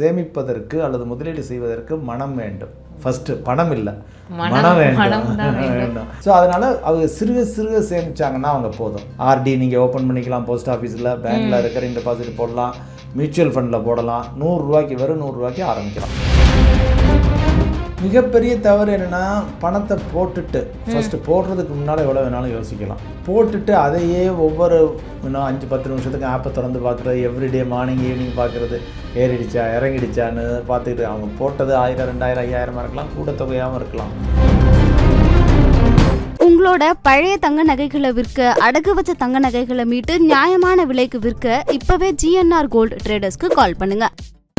சேமிப்பதற்கு அல்லது முதலீடு செய்வதற்கு மனம் வேண்டும். ஃபர்ஸ்ட் பணம் இல்லை, மனம் வேண்டும். ஸோ அதனால அவங்க சிறுக சிறுக சேமிச்சாங்கன்னா அவங்க போதும். ஆர்டி நீங்கள் ஓப்பன் பண்ணிக்கலாம், போஸ்ட் ஆஃபீஸில், பேங்க்கில் ரெக்கரிங் டெபாசிட் போடலாம், மியூச்சுவல் ஃபண்டில் போடலாம். 100 ரூபாய்க்கு வெறும் 100 ரூபாய்க்கு ஆரம்பிக்கலாம். மிகப்பெரிய தவறு என்னென்னா, பணத்தை போட்டுட்டு ஃபஸ்ட்டு போடுறதுக்கு முன்னால் எவ்வளோ வேணாலும் யோசிக்கலாம். போட்டுட்டு அதையே ஒவ்வொரு இன்னும் 5-10 நிமிஷத்துக்கு ஆப்பை திறந்து பார்க்குறது, எவ்ரிடே மார்னிங் ஈவினிங் பார்க்குறது, ஏறிடுச்சா இறங்கிடுச்சான்னு பார்த்துக்கிட்டு அவங்க போட்டது 1000, 2000, 5000 இருக்கலாம், கூட தொகையாகவும் இருக்கலாம். உங்களோட பழைய தங்க நகைகளை விற்க, அடகு வச்ச தங்க நகைகளை மீட்டு நியாயமான விலைக்கு விற்க இப்பவே GNR கோல்டு ட்ரேடர்ஸ்க்கு கால் பண்ணுங்க.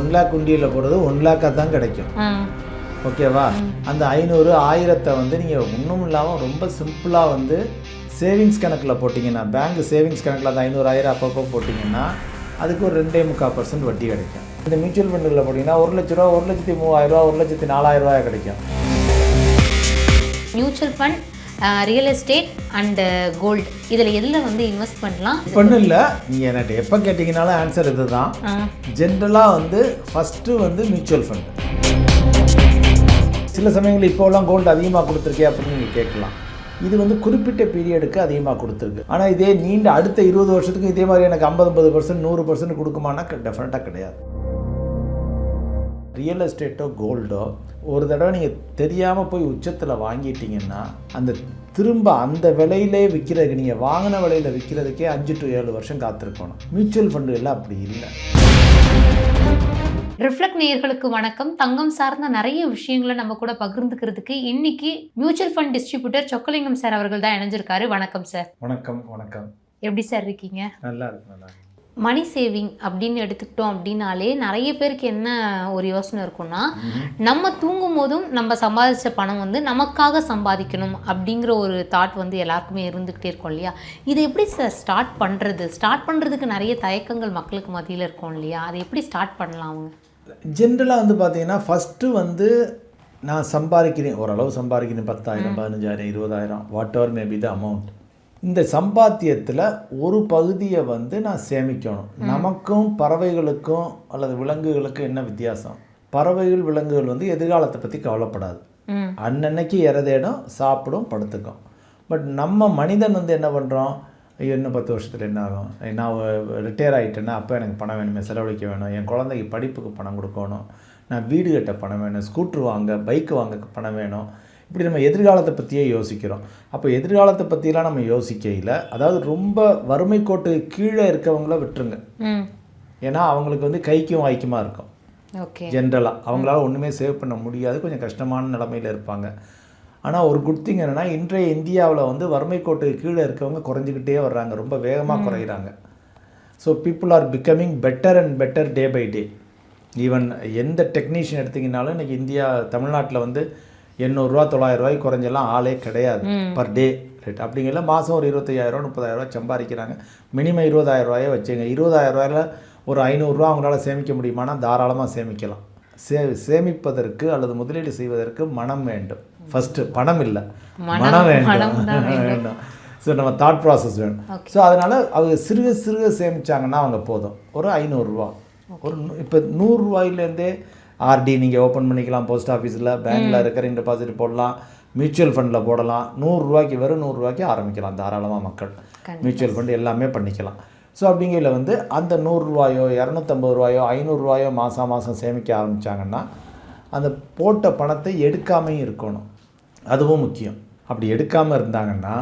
1 லேக் குண்டியில் போடுறது 1 லேக்காக தான் கிடைக்கும். ஓகேவா? அந்த 500, 1000 வந்து நீங்கள் ஒன்றும் இல்லாமல் ரொம்ப சிம்பிளாக வந்து சேவிங்ஸ் கணக்கில் போட்டிங்கன்னா, பேங்க் சேவிங்ஸ் கணக்கில் அந்த 500, 1000 அப்பப்போ போட்டிங்கன்னா அதுக்கு ஒரு 2.25% வட்டி கிடைக்கும். இந்த மியூச்சுவல் ஃபண்டில் போட்டிங்கன்னா 1 லட்ச ரூபா, 1,30,000, 1,04,000 கிடைக்கும். Mutual fund, real estate and gold, இதில் எதில் வந்து இன்வெஸ்ட் பண்ணலாம்? ஒன்றும் இல்லை, நீங்கள் என்கிட்ட எப்போ கேட்டிங்கனாலும் ஆன்சர் இது தான். ஜென்ரலாக வந்து ஃபஸ்ட்டு வந்து மியூச்சுவல் ஃபண்ட். சில சமயங்களில் இப்போலாம் கோல்டு அதிகமாக கொடுத்துருக்கே அப்படின்னு நீங்கள் கேட்கலாம். இது வந்து குறிப்பிட்ட பீரியடுக்கு அதிகமாக கொடுத்துருக்கு. ஆனால் இதே நீண்ட அடுத்த 20 வருஷத்துக்கு இதே மாதிரி எனக்கு 50-50%, 100% கொடுக்குமானா டெஃபினட்டாக கிடையாது. ரியல் எஸ்டேட்டோ கோல்டோ ஒரு தடவை நீங்கள் தெரியாமல் போய் உச்சத்தில் வாங்கிட்டீங்கன்னா, அந்த திரும்ப அந்த விலையிலே விற்கிறதுக்கு, நீங்கள் வாங்கின விலையில் விற்கிறதுக்கே 5 to 7 வருஷம் காத்திருக்கணும். மியூச்சுவல் ஃபண்டு எல்லாம் அப்படி இல்லை. ரிஃப்ளெக்ட் நேயர்களுக்கு வணக்கம். தங்கம் சார்ந்த நிறைய விஷயங்களை நம்ம கூட பகிர்ந்துக்கிறதுக்கு இன்னைக்கு mutual fund distributor Chockalingam sir அவர்கள் தான் இணைஞ்சிருக்காரு. வணக்கம் சார். வணக்கம். வணக்கம். எப்படி சார் இருக்கீங்க? நல்லா இருக்கு. நல்லா இருக்கு. மணி சேவிங் அப்படின்னு எடுத்துக்கிட்டோம் அப்படின்னாலே நிறைய பேருக்கு என்ன ஒரு யோசனை இருக்குன்னா, நம்ம தூங்கும் போதும் நம்ம சம்பாதிச்ச பணம் வந்து நமக்காக சம்பாதிக்கணும் அப்படிங்கிற ஒரு தாட் வந்து எல்லாருக்குமே இருந்துக்கிட்டே இருக்கும் இல்லையா? இதை எப்படி சார் ஸ்டார்ட் பண்ணுறதுக்கு நிறைய தயக்கங்கள் மக்களுக்கு மத்தியில் இருக்கும் இல்லையா? அதை எப்படி ஸ்டார்ட் பண்ணலாம் அவங்க? ஜென்ரலாக வந்து பார்த்தீங்கன்னா, ஃபஸ்ட்டு வந்து நான் சம்பாதிக்கிறேன், ஓரளவு சம்பாதிக்கிறேன், 10,000, 15,000, 20,000, what ever may be the amount. இந்த சம்பாத்தியத்தில் ஒரு பகுதியை வந்து நான் சேமிக்கணும். நமக்கும் பறவைகளுக்கும் அல்லது விலங்குகளுக்கும் என்ன வித்தியாசம்? பறவைகள், விலங்குகள் வந்து எதிர்காலத்தை பற்றி கவலைப்படாது. அன்னன்னைக்கு இறதேடும், சாப்பிடும், படுத்துக்கும். பட் நம்ம மனிதன் வந்து என்ன பண்ணுறோம்? இன்னும் 10 வருஷத்தில் என்ன ஆகும்? நான் ரிட்டையர் ஆகிட்டேன்னா அப்போ எனக்கு பணம் வேணுமே, செலவழிக்க வேணும், என் குழந்தைக்கு படிப்புக்கு பணம் கொடுக்கணும், நான் வீடு கட்ட பணம் வேணும், ஸ்கூட்ரு வாங்க, பைக்கு வாங்க பணம் வேணும். இப்படி நம்ம எதிர்காலத்தை பற்றியே யோசிக்கிறோம். அப்போ எதிர்காலத்தை பற்றிலாம் நம்ம யோசிக்கையில், அதாவது ரொம்ப வறுமை கோட்டு கீழே இருக்கவங்கள விட்டுருங்க. ஏன்னா அவங்களுக்கு வந்து கைக்கும் வாய்க்குமா இருக்கும். ஜென்ரலாக அவங்களால ஒன்றுமே சேவ் பண்ண முடியாது, கொஞ்சம் கஷ்டமான நிலைமையில் இருப்பாங்க. ஆனால் ஒரு குட் திங் என்னென்னா, இன்றைய இந்தியாவில் வந்து வறுமை கோட்டுக்கு கீழே இருக்கவங்க குறைஞ்சிக்கிட்டே வர்றாங்க, ரொம்ப வேகமாக குறைகிறாங்க. So people are becoming better and better day by day. Even எந்த டெக்னீஷியன் எடுத்திங்கனாலும் இன்றைக்கி இந்தியா, தமிழ்நாட்டில் வந்து 800 ரூபா 900 ரூபாய்க்கு குறைஞ்செல்லாம் ஆளே கிடையாது பர் டே ரேட். அப்படிங்கிற மாதம் ஒரு 25,000, 30,000 சம்பாதிக்கிறாங்க. மினிமம் 20,000 ரூபாயை வச்சுங்க. 20,000 ரூபாயில் ஒரு 500 ரூபா அவங்களால சேமிக்க முடியுமானா தாராளமாக சேமிக்கலாம். சேமிப்பதற்கு அல்லது முதலீடு செய்வதற்கு மனம் வேண்டும். ஃபஸ்ட்டு பணம் இல்லை, மனம் வேண்டும். ஸோ நம்ம தாட் ப்ராசஸ் வேணும். ஸோ அதனால் அவங்க சிறுக சிறுக சேமித்தாங்கன்னா அவங்க போதும். ஒரு 500 ரூபா, ஒரு இப்போ 100 ரூபாயிலேருந்தே ஆர்டி நீங்கள் ஓப்பன் பண்ணிக்கலாம், போஸ்ட் ஆஃபீஸில், பேங்க்கில் ரெக்கரிங் டெபாசிட் போடலாம், மியூச்சுவல் ஃபண்டில் போடலாம். 100 ரூபாய்க்கு வெறும் 100 ரூபாய்க்கு ஆரம்பிக்கலாம் தாராளமாக மக்கள். மியூச்சுவல் ஃபண்டு எல்லாமே பண்ணிக்கலாம். ஸோ அப்படிங்கையில் வந்து அந்த 100 ரூபாயோ, 250 ரூபாயோ, 500 ரூபாயோ மாதம் சேமிக்க ஆரம்பித்தாங்கன்னா, அந்த போட்ட பணத்தை எடுக்காமையும் இருக்கணும். அதுவும் முக்கியம். அப்படி எடுக்காமல் இருந்தாங்கன்னா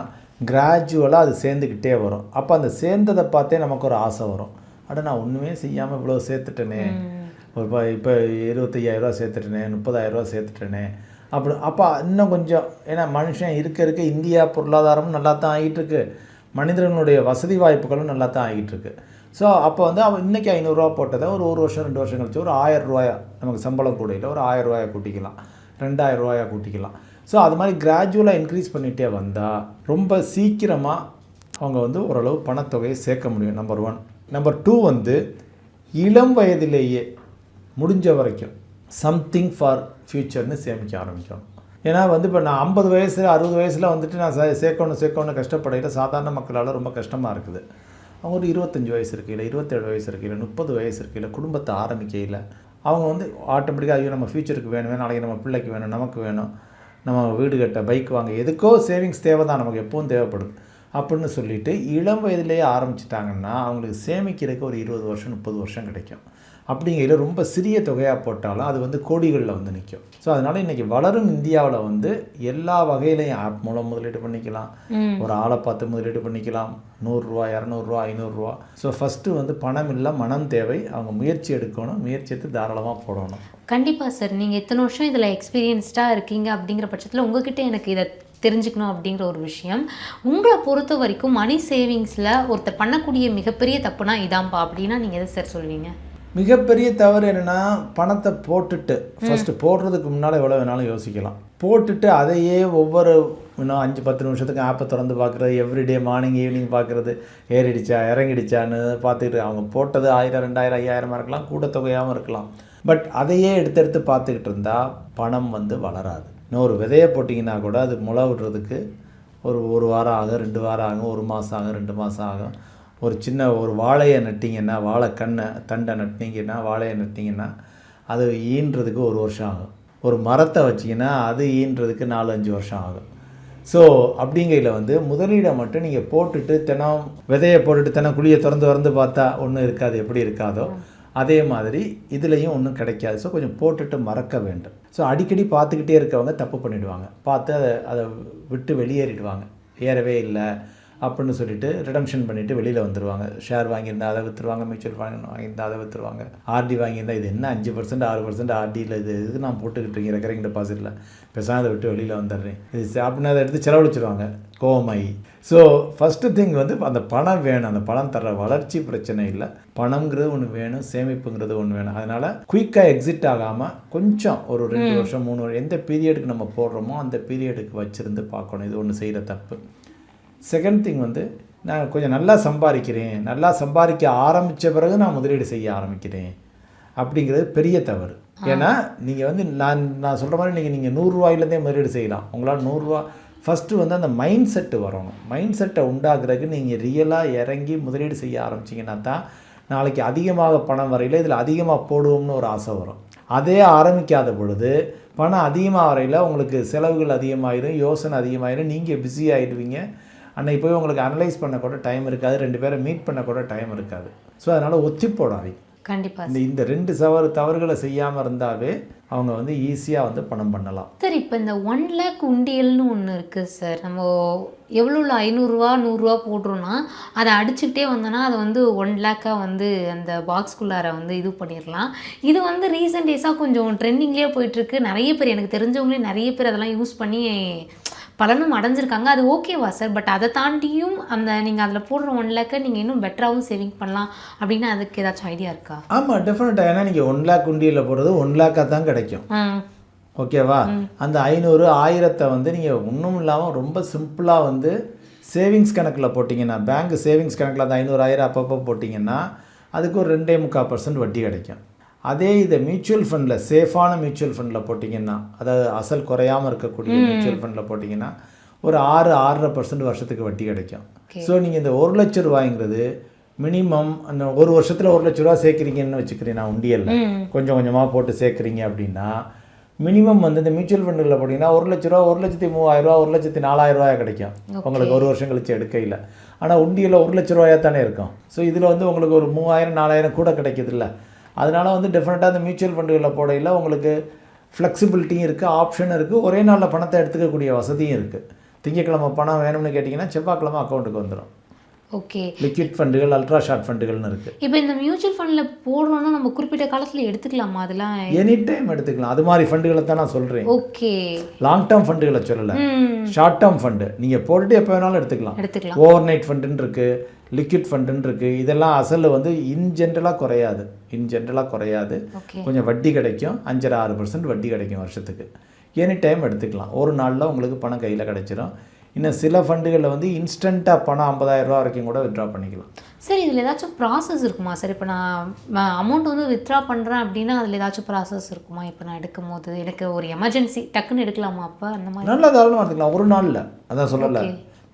கிராஜுவலாக அது சேர்ந்துக்கிட்டே வரும். அப்போ அந்த சேர்ந்ததை பார்த்தே நமக்கு ஒரு ஆசை வரும். அட நான் ஒன்றுமே செய்யாமல் இவ்வளோ சேர்த்துட்டேனே, ஒரு இப்போ 25,000 ரூபா சேர்த்துட்டேனே, 30,000 ரூபா சேர்த்துட்டேனே அப்போ இன்னும் கொஞ்சம். ஏன்னா மனுஷன் இருக்க இந்தியா பொருளாதாரமும் நல்லா தான் ஆகிட்டுருக்கு, மனிதர்களுடைய வசதி வாய்ப்புகளும் நல்லா தான் ஆகிட்டுருக்கு. ஸோ அப்போ வந்து அவன் இன்றைக்கி 500 ரூபா போட்டதை ஒரு வருஷம் 2 வருஷம் கழிச்சு ஒரு 1000 ரூபாயா, நமக்கு சம்பளம் கூடையில் ஒரு 1000 ரூபாயை கூட்டிக்கலாம், 2000 ரூபாயா கூட்டிக்கலாம். ஸோ அது மாதிரி கிராஜுவலாக இன்க்ரீஸ் பண்ணிகிட்டே வந்தால் ரொம்ப சீக்கிரமாக அவங்க வந்து ஓரளவு பணத்தொகையை சேர்க்க முடியும். நம்பர் 1. நம்பர் 2 வந்து இளம் வயதிலேயே முடிஞ்ச வரைக்கும் சம்திங் ஃபார் ஃப்யூச்சர்னு சேமிக்க ஆரம்பிக்கணும். ஏன்னா வந்து இப்போ நான் 50 வயசில் 60 வயசில் வந்துட்டு நான் சேர்க்கணும் கஷ்டப்படையில் சாதாரண மக்களால் ரொம்ப கஷ்டமாக இருக்குது. அவங்க ஒரு 25 வயசு இருக்கையில், 27 வயசு இருக்கையில், 30 வயசு இருக்கையில், குடும்பத்தை ஆரம்பிக்கையில் அவங்க வந்து ஆட்டோமேட்டிக்காக ஐயோ நம்ம ஃப்யூச்சருக்கு வேணும், நாளைக்கு நம்ம பிள்ளைக்கு வேணும், நமக்கு வேணும், நம்ம வீடு கட்ட, பைக் வாங்க, எதுக்கோ சேவிங்ஸ் தேவை தான், நமக்கு எப்பவும் தேவைப்படுது அப்படின்னு சொல்லிட்டு இளம் வயதிலேயே ஆரம்பிச்சிட்டாங்கன்னா அவங்களுக்கு சேமிக்கிறதுக்கு ஒரு 20 வருஷம் 30 வருஷம் கிடைக்கும். அப்படிங்கையில் ரொம்ப சிறிய தொகையாக போட்டாலும் அது வந்து கோடிகளில் வந்து நிற்கும். ஸோ அதனால் இன்றைக்கி வளரும் இந்தியாவில் வந்து எல்லா வகையிலையும் ஆப் மூலம் முதலீடு பண்ணிக்கலாம், ஒரு ஆளை பார்த்து முதலீடு பண்ணிக்கலாம், 100 ரூபா 200 ரூபா 500 ரூபா. ஸோ ஃபஸ்ட்டு வந்து பணம் இல்லை, மனம் தேவை. அவங்க முயற்சி எடுக்கணும், முயற்சி எடுத்து தாராளமாக போடணும். கண்டிப்பாக சார். நீங்கள் இத்தனை வருஷம் இதில் எக்ஸ்பீரியன்ஸ்டாக இருக்கீங்க அப்படிங்கிற பட்சத்தில் உங்ககிட்ட எனக்கு இதை தெரிஞ்சுக்கணும் அப்படிங்கிற ஒரு விஷயம். உங்களை பொறுத்த வரைக்கும் மணி சேவிங்ஸில் ஒருத்தர் பண்ணக்கூடிய மிகப்பெரிய தப்புனா இதான்ப்பா அப்படின்னா நீங்கள் எதை சார் சொல்லுவீங்க? மிகப்பெரிய தவறு என்னென்னா, பணத்தை போட்டுட்டு ஃபஸ்ட்டு போடுறதுக்கு முன்னால் எவ்வளோ வேணாலும் யோசிக்கலாம். போட்டுட்டு அதையே ஒவ்வொரு இன்னும் 5-10 நிமிஷத்துக்கு ஆப்பை திறந்து பார்க்குறது, எவ்ரிடே மார்னிங் ஈவினிங் பார்க்குறது, ஏறிடுச்சா இறங்கிடுச்சான்னு பார்த்துக்கிட்டு, அவங்க போட்டது 1000 2000 5000 இருக்கலாம், கூட தொகையாகவும் இருக்கலாம். பட் அதையே எடுத்து பார்த்துக்கிட்டு இருந்தால் பணம் வந்து வளராது. இன்னொரு விதையை போட்டிங்கன்னா கூட அது முளை விடுறதுக்கு ஒரு வாரம் ஆகும், 2 வாரம் ஆகும், 1 மாதம் ஆகும், 2 மாதம் ஆகும். ஒரு வாழையை நட்டிங்கன்னா, தண்டை நட்டிங்கன்னா, வாழையை நட்டிங்கன்னா அது ஈன்றதுக்கு 1 வருஷம் ஆகும். ஒரு மரத்தை வச்சிங்கன்னா அது ஈன்றதுக்கு 4-5 வருஷம் ஆகும். ஸோ அப்படிங்கையில் வந்து முதலீடை மட்டும் நீங்கள் போட்டுட்டு தினம் விதையை போட்டுட்டு தினம் குழியை திறந்து பார்த்தா ஒன்றும் இருக்காது, எப்படி இருக்காதோ அதே மாதிரி இதுலேயும் ஒன்றும் கிடைக்காது. ஸோ கொஞ்சம் போட்டுட்டு மறக்க வேண்டும். ஸோ அடிக்கடி பார்த்துக்கிட்டே இருக்கவங்க தப்பு பண்ணிவிடுவாங்க, பார்த்து அதை விட்டு வெளியேறிடுவாங்க. ஏறவே இல்லை அப்படின்னு சொல்லிட்டு ரிடம்ஷன் பண்ணிவிட்டு வெளியில் வந்துடுவாங்க. ஷேர் வாங்கியிருந்தால் அதை விற்றுருவாங்க, மியூச்சுவல் ஃபண்ட் வாங்கியிருந்தால் அதை விற்றுருவாங்க, ஆர்டி வாங்கியிருந்தால் இது என்ன 5% 6% ஆர்டியில் இது நான் போட்டுக்கிட்டு இருக்கேன் ரெக்கரிங் டெபாசிட்டில், பேசாமல் அதை விட்டு வெளியில் வந்துடுறேன் இது அப்படின்னு அதை எடுத்து செலவழிச்சிடுவாங்க கோவமாயி. ஸோ ஃபஸ்ட்டு திங் வந்து அந்த பணம் வேணும். அந்த பணம் தர வளர்ச்சி பிரச்சனை இல்லை, பணங்கிறது ஒன்று வேணும், சேமிப்புங்கிறது ஒன்று வேணும். அதனால் குயிக்காக எக்ஸிட் ஆகாமல் கொஞ்சம் ஒரு 2 வருஷம் 3 வருஷம் எந்த பீரியடுக்கு நம்ம போடுறோமோ அந்த பீரியடுக்கு வச்சுருந்து பார்க்கணும். இது ஒன்று செய்கிற தப்பு. செகண்ட் திங் வந்து நான் கொஞ்சம் நல்லா சம்பாதிக்க ஆரம்பித்த பிறகு நான் முதலீடு செய்ய ஆரம்பிக்கிறேன் அப்படிங்கிறது பெரிய தவறு. ஏன்னா நீங்கள் வந்து நான் சொல்கிற மாதிரி நீங்கள் 100 ரூபாயிலேருந்தே முதலீடு செய்யலாம். உங்களால் 100 ரூபா ஃபஸ்ட்டு வந்து அந்த மைண்ட் செட்டு வரணும். மைண்ட் செட்டை உண்டாக்குறதுக்கு நீங்கள் ரியலாக இறங்கி முதலீடு செய்ய ஆரம்பிச்சிங்கன்னா தான் நாளைக்கு அதிகமாக பணம் வரையில் இதில் அதிகமாக போடுவோம்னு ஒரு ஆசை வரும். அதே ஆரம்பிக்காத பொழுது பணம் அதிகமாக வரையில் உங்களுக்கு செலவுகள் அதிகமாகிடும், யோசனை அதிகமாகிடும், நீங்கள் பிஸி ஆகிடுவீங்க. அன்றைக்கி போய் உங்களுக்கு அனலைஸ் பண்ண கூட டைம் இருக்காது, 2 பேரை மீட் பண்ண கூட டைம் இருக்காது. ஸோ அதனால் ஒத்தி போடாதீங்க. கண்டிப்பாக இந்த 2 தவறுகளை செய்யாமல் இருந்தாவே அவங்க வந்து ஈஸியாக வந்து பணம் பண்ணலாம். சார், இப்போ இந்த 1 lakh உண்டியல்னு ஒன்று இருக்குது சார். நம்ம எவ்வளோ 500 ரூபா 100 ரூபா போடுறோன்னா அதை அடிச்சுக்கிட்டே வந்தோன்னா அதை வந்து 1 lakh வந்து அந்த பாக்ஸ்குள்ளார வந்து இது பண்ணிடலாம். இது வந்து ரீசெண்ட் டேஸாக கொஞ்சம் ட்ரெண்டிங்லேயே போயிட்டுருக்கு. நிறைய பேர் எனக்கு தெரிஞ்சவங்களே நிறைய பேர் அதெல்லாம் யூஸ் பண்ணி பலனும் அடைஞ்சிருக்காங்க. அது ஓகேவா சார்? பட் அதை தாண்டியும் அந்த நீங்கள் அதில் போடுற 1 lakh நீங்கள் இன்னும் பெட்டராகவும் சேவிங் பண்ணலாம் அப்படின்னா அதுக்கு ஏதாச்சும் ஐடியா இருக்கா? ஆமாம், டெஃபினட்டாக. ஏன்னா நீங்கள் 1 lakh உண்டியில் போடுறது 1 lakh தான் கிடைக்கும். ஓகேவா? அந்த 500 1000 வந்து நீங்கள் ஒன்றும் இல்லாமல் ரொம்ப சிம்பிளாக வந்து சேவிங்ஸ் கணக்கில் போட்டிங்கன்னா, பேங்க் சேவிங்ஸ் கணக்கில் அந்த 500 1000 அப்பப்போ போட்டிங்கன்னா அதுக்கு ஒரு 2.25% வட்டி கிடைக்கும். அதே இதை மியூச்சுவல் ஃபண்டில், சேஃபான மியூச்சுவல் ஃபண்டில் போட்டிங்கன்னா, அதாவது அசல் குறையாமல் இருக்கக்கூடிய மியூச்சுவல் ஃபண்டில் போட்டிங்கன்னா ஒரு 6-6.5% வருஷத்துக்கு வட்டி கிடைக்கும். ஸோ நீங்கள் இந்த 1 லட்ச ரூபாய்ங்கிறது மினிமம் அந்த 1 வருஷத்தில் 1 லட்ச ரூபா சேர்க்குறீங்கன்னு வச்சுக்கிறேன் நான் உண்டியலில், கொஞ்சம் கொஞ்சமாக போட்டு சேர்க்குறீங்க அப்படின்னா மினிமம் வந்து இந்த மியூச்சுவல் ஃபண்டுகளில் போட்டிங்கன்னா 1 லட்ச ரூபா 1,30,000 ரூபா 1,04,000 கிடைக்கும் உங்களுக்கு 1 வருஷம் கழிச்சு எடுக்கையில். ஆனால் உண்டியலில் 1 லட்ச ரூபாயாக தானே இருக்கும். ஸோ இதில் வந்து உங்களுக்கு ஒரு 3000-4000 கூட கிடைக்கிதில்ல. அதனால் வந்து டெஃபினட்டாக அந்த மியூச்சுவல் ஃபண்டுகளில் போடையில் உங்களுக்கு ஃப்ளெக்சிபிலிட்டியும் இருக்குது, ஆப்ஷனும் இருக்குது, ஒரே நாளில் பணத்தை எடுத்துக்கக்கூடிய வசதியும் இருக்குது. திங்கக்கிழமை பணம் வேணும்னு கேட்டிங்கன்னா செவ்வாய்க்கிழமை அக்கௌண்ட்டுக்கு வந்துடும். ஓகே. லிக்விட் ஃபண்டுகள், அல்ட்ரா ஷார்ட் ஃபண்டுகள்னு இருக்குது. இப்போ இந்த மியூச்சுவல் ஃபண்டில் போடுறோன்னா நம்ம குறிப்பிட்ட காலத்தில் எடுத்துக்கலாமா? அதெல்லாம் எனி டைம் எடுத்துக்கலாம். அது மாதிரி ஃபண்டுகளை தான் நான் சொல்கிறேன். ஓகே. லாங் டேர்ம் ஃபண்டுகளை சொல்லலை, ஷார்ட் டேர்ம் ஃபண்டு நீங்கள் போட்டுட்டு எப்போ வேணாலும் எடுத்துக்கலாம். ஓவர் நைட் ஃபண்டுன்னு இருக்குது, லிக்விட் ஃபண்டுன்னு இருக்குது. இதெல்லாம் அசல் வந்து இன் ஜென்ரலாக குறையாது. கொஞ்சம் வட்டி கிடைக்கும், 5-6% வட்டி கிடைக்கும் வருஷத்துக்கு. எனி டைம் எடுத்துக்கலாம். ஒரு நாளில் உங்களுக்கு பணம் கையில் கிடைச்சிடும். இன்னும் சில ஃபண்டுகளில் வந்து இன்ஸ்டண்ட்டாக பணம் 50,000 ரூபா வரைக்கும் கூட வித்ட்ரா பண்ணிக்கலாம். சார், இதில் ஏதாச்சும் ப்ராசஸ் இருக்குமா சார்? இப்போ நான் அமௌண்ட் வந்து வித்ட்ரா பண்ணுறேன் அப்படின்னா அதில் ஏதாச்சும் ப்ராசஸ் இருக்குமா? இப்போ நான் எடுக்கும் போது எனக்கு ஒரு எமர்ஜென்சி டக்குன்னு எடுக்கலாமா? அப்போ அந்த மாதிரி நல்லா தாராளமாக எடுத்துக்கலாம். ஒரு நாளில் அதான் சொல்லலை,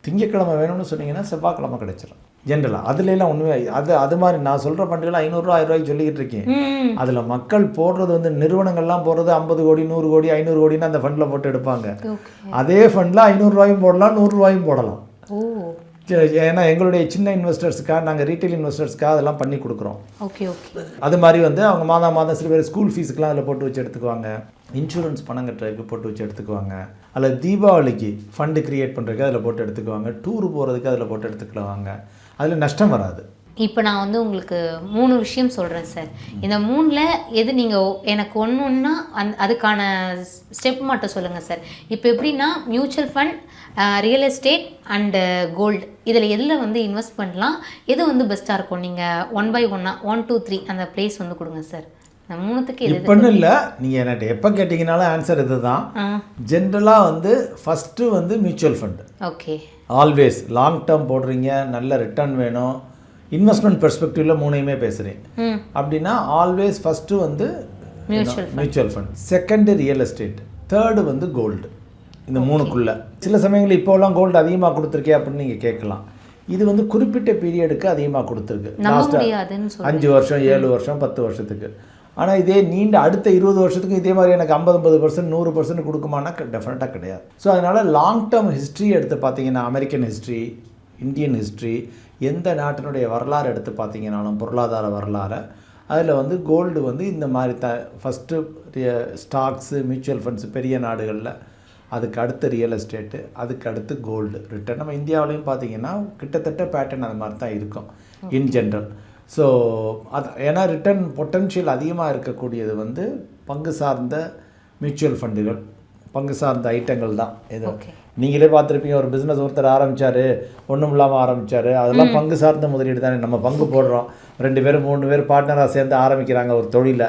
திங்கக்கிழமை வேணும்னு சொன்னீங்கன்னா செவ்வாய்க்கிழமை கிடைச்சிடும். ஜென்ரலாக அதுலலாம் ஒன்றுமே அது மாதிரி நான் சொல்கிற ஃபண்டுகள் 500 1000 சொல்லிக்கிட்டு இருக்கேன். அதில் மக்கள் போடுறது வந்து நிறுவனங்கள்லாம் போடுறது 50 கோடி 100 கோடி 500 கோடின்னு அந்த ஃபண்டில் போட்டு எடுப்பாங்க. அதே ஃபண்டில் 500 ரூபாயும் போடலாம் 100 ரூபாயும் போடலாம். ஏன்னா எங்களுடைய சின்ன இன்வெஸ்டர்ஸுக்காக நாங்கள் ரீட்டைல் இன்வெஸ்டர்ஸ்க்காக அதெல்லாம் பண்ணி கொடுக்குறோம். அது மாதிரி வந்து அவங்க மாதம் சில பேர் ஸ்கூல் ஃபீஸுக்கெலாம் அதில் போட்டு வச்சு எடுத்துக்குவாங்க, இன்சூரன்ஸ் பணம் கட்டுறதுக்கு போட்டு வச்சு எடுத்துக்குவாங்க, அல்லது தீபாவளிக்கு ஃபண்டு க்ரியேட் பண்ணுறதுக்கு அதில் போட்டு எடுத்துக்குவாங்க, டூரு போகிறதுக்கு அதில் போட்டு எடுத்துக்குவாங்க. அதில் நஷ்டம் வராது. இப்போ நான் வந்து உங்களுக்கு 3 விஷயம் சொல்கிறேன் சார். இந்த 3ல் எது நீங்கள் எனக்கு ஒன்றுன்னா அதுக்கான ஸ்டெப் மட்டும் சொல்லுங்கள் சார். இப்போ எப்படின்னா mutual fund, real estate and gold, இதில் எதில் வந்து இன்வெஸ்ட் பண்ணலாம், எது வந்து பெஸ்ட்டாக இருக்கும்? நீங்கள் 1 by 1 1 2 3 அந்த ப்ளேஸ் வந்து கொடுங்க சார். நான் 3த்துக்கு எது இப்போன்னு இல்லை, நீங்கள் என்கிட்ட எப்போ கேட்டிங்கனாலும் ஆன்சர் இது தான். ஜென்ரலாக வந்து ஃபஸ்ட்டு வந்து mutual fund. Okay. Always long term போடுறீங்க, நல்ல ரிட்டர்ன் வேணும், இன்வெஸ்ட்மெண்ட் பெர்ஸ்பெக்டிவில் 3யுமே பேசுகிறேன் அப்படின்னா ஆல்வேஸ் ஃபஸ்ட்டு வந்து mutual fund, second real estate, third வந்து கோல்டு. இந்த 3க்குள்ளே சில சமயங்களில் இப்போலாம் கோல்டு அதிகமாக கொடுத்துருக்கே அப்படின்னு நீங்கள் கேட்கலாம். இது வந்து குறிப்பிட்ட பீரியடுக்கு அதிகமாக கொடுத்துருக்கு, லாஸ்ட்டாக 5 வருஷம் 7 வருஷம் 10 வருஷத்துக்கு. ஆனால் இதே நீண்ட அடுத்த 20 வருஷத்துக்கு இதே மாதிரி எனக்கு 50% 100% கொடுக்குமானா டெஃபினட்டாக கிடையாது. ஸோ அதனால் லாங் டேர்ம் ஹிஸ்ட்ரி எடுத்து பார்த்தீங்கன்னா அமெரிக்கன் ஹிஸ்ட்ரி, இந்தியன் ஹிஸ்ட்ரி, எந்த நாட்டினுடைய வரலாறு எடுத்து பார்த்தீங்கன்னாலும் பொருளாதார வரலாறு, அதில் வந்து கோல்டு வந்து இந்த மாதிரி ஃபஸ்ட்டு ஸ்டாக்ஸு மியூச்சுவல் ஃபண்ட்ஸு பெரிய நாடுகளில், அதுக்கு அடுத்து ரியல் எஸ்டேட்டு, அதுக்கு அடுத்து கோல்டு ரிட்டர்ன். நம்ம இந்தியாவிலையும் பார்த்தீங்கன்னா கிட்டத்தட்ட பேட்டர்ன் அது மாதிரி தான் இருக்கும் இன் ஜென்ரல். ஸோ அது ஏன்னா ரிட்டர்ன் பொட்டன்ஷியல் அதிகமாக இருக்கக்கூடியது வந்து பங்கு சார்ந்த மியூச்சுவல் ஃபண்டுகள், பங்கு சார்ந்த ஐட்டங்கள் தான். இது நீங்களே பார்த்துருப்பீங்க, ஒரு பிஸ்னஸ் ஒருத்தர் ஆரம்பித்தார், ஒன்றும் இல்லாமல் ஆரம்பித்தார், அதெல்லாம் பங்கு சார்ந்த முதலீடு தானே. நம்ம பங்கு போடுறோம், 2 பேர் 3 பேர் பார்ட்னராக சேர்ந்து ஆரம்பிக்கிறாங்க ஒரு தொழிலை,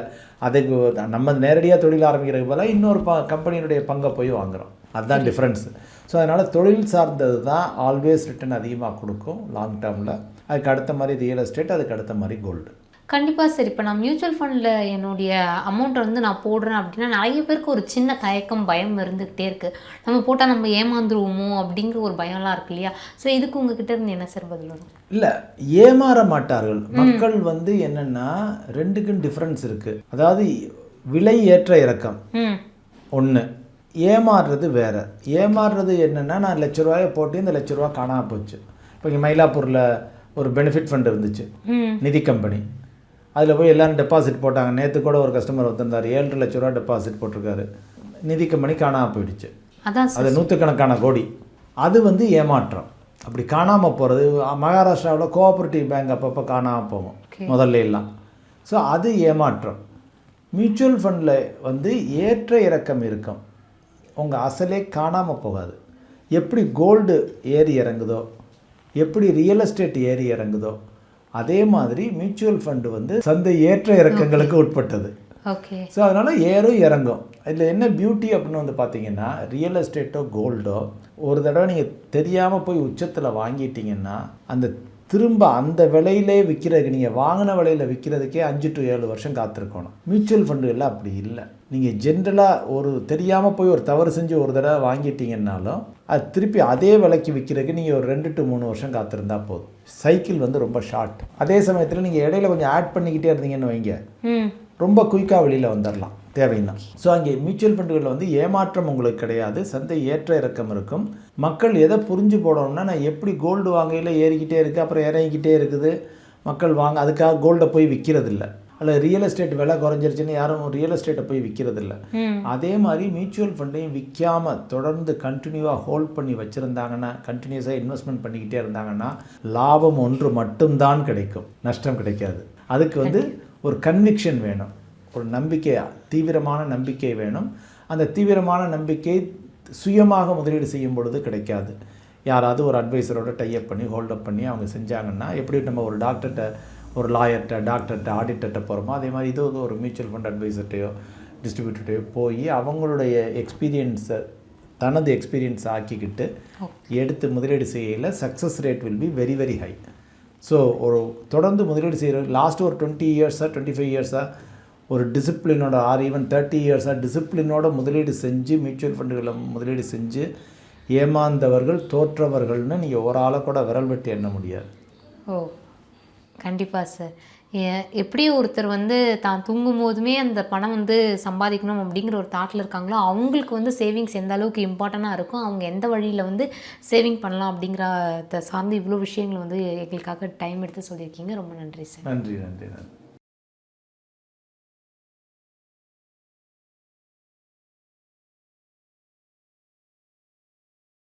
அதுக்கு நம்ம நேரடியாக தொழில் ஆரம்பிக்கிறதுக்கு போல இன்னொரு கம்பெனியினுடைய பங்கை போய் வாங்குகிறோம், அதுதான் டிஃப்ரென்ஸு. ஸோ அதனால் தொழில் சார்ந்தது தான் ஆல்வேஸ் ரிட்டர்ன் அதிகமாக கொடுக்கும் லாங் டேர்மில். அதுக்கு அடுத்த மாதிரி ரியல் எஸ்டேட், அதுக்கு அடுத்த மாதிரி கோல்டு. கண்டிப்பாக சார். இப்போ நான் மியூச்சுவல் ஃபண்டில் என்னுடைய அமௌண்ட்டை வந்து நான் போடுறேன் அப்படின்னா நிறைய பேருக்கு ஒரு சின்ன தயக்கம், பயம் இருந்துக்கிட்டே இருக்குது. நம்ம போட்டால் நம்ம ஏமாந்துருவோமோ அப்படிங்கிற ஒரு பயம்லாம் இருக்கு இல்லையா? ஸோ இதுக்கு உங்ககிட்ட இருந்து என்ன சார் பதில் வரும்? இல்லை, ஏமாற மாட்டார்கள் மக்கள். வந்து என்னென்னா 2க்கும் டிஃப்ரென்ஸ் இருக்குது. அதாவது விலை ஏற்ற இறக்கம் ஒன்று, ஏமாறுறது வேறு. ஏமாறுறது என்னென்னா, நான் ₹1,00,000 போட்டு இந்த ₹1,00,000 காணாமல் போச்சு. இப்போ இங்கே மயிலாப்பூரில் ஒரு பெனிஃபிட் ஃபண்ட் இருந்துச்சு, நிதி கம்பெனி. அதில் போய் எல்லோரும் டெபாசிட் போட்டாங்க. நேற்று கூட ஒரு கஸ்டமர் வந்திருந்தார், ₹7,00,000 டெபாசிட் போட்டிருக்காரு, நிதி கம்பெனி காணாமல் போயிடுச்சு. அது 100கணக்கான கோடி. அது வந்து ஏமாற்றம். அப்படி காணாமல் போகிறது மகாராஷ்டிராவில் கோஆப்ரேட்டிவ் பேங்க் அப்பப்போ காணாமல் போகும் முதல்ல எல்லாம். ஸோ அது ஏமாற்றம். மியூச்சுவல் ஃபண்டில் வந்து ஏற்ற இறக்கம் இருக்கும், உங்கள் அசலே காணாமல் போகாது. எப்படி கோல்டு ஏறி இறங்குதோ, எப்படி ரியல் எஸ்டேட் ஏறி இறங்குதோ, அதே மாதிரி மியூச்சுவல் ஃபண்டு வந்து சந்தை ஏற்ற இறக்கங்களுக்கு உட்பட்டது. ஸோ அதனால் ஏறும் இறங்கும். இதில் என்ன பியூட்டி அப்படின்னு வந்து பார்த்தீங்கன்னா, ரியல் எஸ்டேட்டோ கோல்டோ ஒரு தடவை நீங்கள் தெரியாமல் போய் உச்சத்தில் வாங்கிட்டீங்கன்னா அந்த திரும்ப அந்த விலையிலே விற்கிறதுக்கு, நீங்கள் வாங்கின விலையில் விற்கிறதுக்கே 5 to 7 வருஷம் காத்திருக்கணும். மியூச்சுவல் ஃபண்டுகளில் அப்படி இல்லை. நீங்கள் ஜென்ரலாக ஒரு தெரியாமல் போய் ஒரு தவறு செஞ்சு ஒரு தடவை வாங்கிட்டீங்கன்னாலும் அது திருப்பி அதே விலைக்கு விற்கிறதுக்கு நீங்கள் ஒரு 2 to 3 வருஷம் காத்திருந்தா போதும். சைக்கிள் வந்து ரொம்ப ஷார்ட். அதே சமயத்தில் நீங்கள் இடையில கொஞ்சம் ஆட் பண்ணிக்கிட்டே இருந்தீங்கன்னு வைங்க, ரொம்ப குயிக்காக வெளியில் வந்துடலாம் தேவைன்னா. ஸோ அங்கே மியூச்சுவல் ஃபண்டுகளில் வந்து ஏமாற்றம் உங்களுக்கு கிடையாது, சந்தை ஏற்ற இறக்கம் இருக்கும். மக்கள் எதை புரிஞ்சு போடணும்னா, நான் எப்படி கோல்டு வாங்கையில் ஏறிக்கிட்டே இருக்குது, அப்புறம் இறங்கிக்கிட்டே இருக்குது, மக்கள் வாங்க அதுக்காக கோல்டை போய் விற்கிறதில்ல. அல்ல ரியல் எஸ்டேட் விலை குறைஞ்சிருச்சுன்னு யாரும் ரியல் எஸ்டேட்டை போய் விற்கிறதில்ல. அதே மாதிரி மியூச்சுவல் ஃபண்டையும் விற்காமல் தொடர்ந்து கண்டினியூவாக ஹோல்ட் பண்ணி வச்சுருந்தாங்கன்னா, கண்டினியூஸாக இன்வெஸ்ட்மெண்ட் பண்ணிக்கிட்டே இருந்தாங்கன்னா லாபம் ஒன்று மட்டும்தான் கிடைக்கும், நஷ்டம் கிடைக்காது. அதுக்கு வந்து ஒரு கன்விக்ஷன் வேணும், ஒரு நம்பிக்கை, தீவிரமான நம்பிக்கை வேணும். அந்த தீவிரமான நம்பிக்கை சுயமாக முதலீடு செய்யும் பொழுது கிடைக்காது. யாராவது ஒரு அட்வைசரோட டைப் பண்ணி ஹோல்டப் பண்ணி அவங்க செஞ்சாங்கன்னா, எப்படி நம்ம ஒரு டாக்டர்கிட்ட, ஒரு லாயர்கிட்ட, டாக்டர்கிட்ட, ஆடிட்டர்கிட்ட போகிறோமோ, அதே மாதிரி இது ஒரு மியூச்சுவல் ஃபண்ட் அட்வைசர்கிட்டையோ டிஸ்ட்ரிபியூட்டர்கிட்டையோ போய் அவங்களுடைய எக்ஸ்பீரியன்ஸை தனது எக்ஸ்பீரியன்ஸ் ஆக்கிக்கிட்டு எடுத்து முதலீடு செய்யல success rate will be very very high. So ஒரு தொடர்ந்து முதலீடு செய்கிற லாஸ்ட்டு ஒரு 20 இயர்ஸாக 25 இயர்ஸாக ஒரு டிசிப்ளினோட ஆர் ஈவன் 30 இயர்ஸாக டிசிப்ளினோட முதலீடு செஞ்சு மியூச்சுவல் ஃபண்டுகளில் முதலீடு செஞ்சு ஏமாந்தவர்கள், தோற்றவர்கள்னு நீங்கள் ஒரு ஆளை கூட விரல் வெட்டி எண்ண முடியாது. ஓ கண்டிப்பாக சார். எப்படி ஒருத்தர் வந்து தான் தூங்கும் போதுமே அந்த பணம் வந்து சம்பாதிக்கணும் அப்படிங்கிற ஒரு தாட்டில் இருக்காங்களோ அவங்களுக்கு வந்து சேவிங்ஸ் எந்த அளவுக்கு இம்பார்ட்டண்ட்டாக இருக்கும், அவங்க எந்த வழியில் வந்து சேவிங் பண்ணலாம் அப்படிங்கிறத சார்ந்து இவ்வளோ விஷயங்கள் வந்து எங்களுக்காக டைம் எடுத்து சொல்லியிருக்கீங்க. ரொம்ப நன்றி சார். நன்றி நன்றி நன்றி.